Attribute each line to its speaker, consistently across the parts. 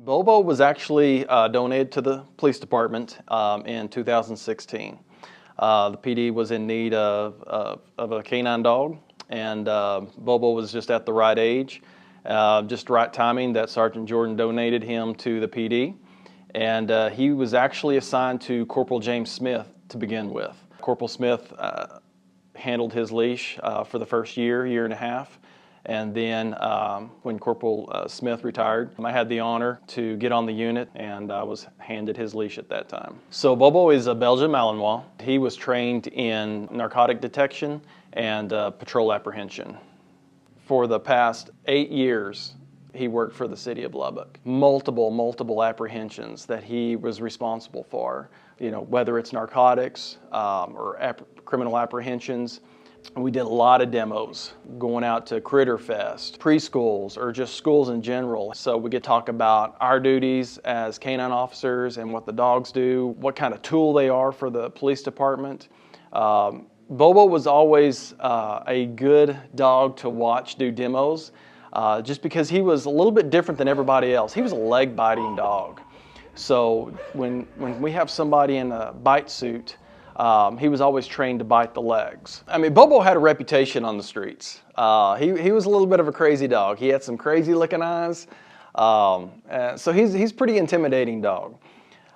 Speaker 1: Bobo was actually donated to the police department in 2016. The PD was in need of a canine dog, and Bobo was just at the right age, just right timing that Sergeant Jordan donated him to the PD. And he was actually assigned to Corporal James Smith to begin with. Corporal Smith handled his leash for the first year and a half. And then when Corporal Smith retired, I had the honor to get on the unit, and I was handed his leash at that time. So Bobo is a Belgian Malinois. He was trained in narcotic detection and patrol apprehension. For the past 8 years, he worked for the city of Lubbock. Multiple apprehensions that he was responsible for, whether it's narcotics or criminal apprehensions. We did a lot of demos, going out to Critter Fest, preschools, or just schools in general. So we could talk about our duties as canine officers and what the dogs do, what kind of tool they are for the police department. Bobo was always a good dog to watch do demos, just because he was a little bit different than everybody else. He was a leg-biting dog. So when we have somebody in a bite suit, he was always trained to bite the legs. I mean, Bobo had a reputation on the streets. He was a little bit of a crazy dog. He had some crazy looking eyes. So he's a pretty intimidating dog.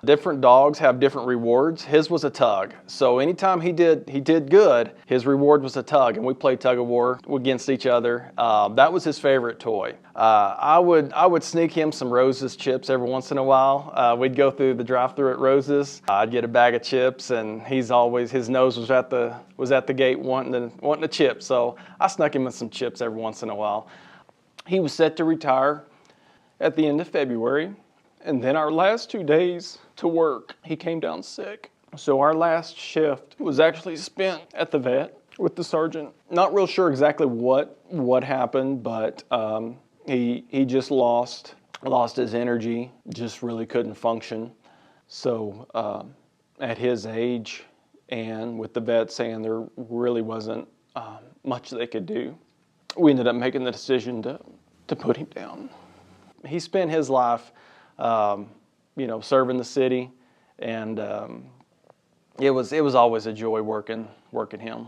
Speaker 1: Different dogs have different rewards. His was a tug. So anytime he did good, his reward was a tug, and we played tug of war against each other. That was his favorite toy. I would sneak him some Rose's chips every once in a while. We'd go through the drive-thru at Rose's. I'd get a bag of chips, and his nose was at the gate wanting a chip. So I snuck him in some chips every once in a while. He was set to retire at the end of February. And then our last 2 days to work, he came down sick. So our last shift was actually spent at the vet with the sergeant. Not real sure exactly what happened, but he just lost his energy, just really couldn't function. So at his age, and with the vet saying there really wasn't much they could do, we ended up making the decision to put him down. He spent his life serving the city, and it was always a joy working him.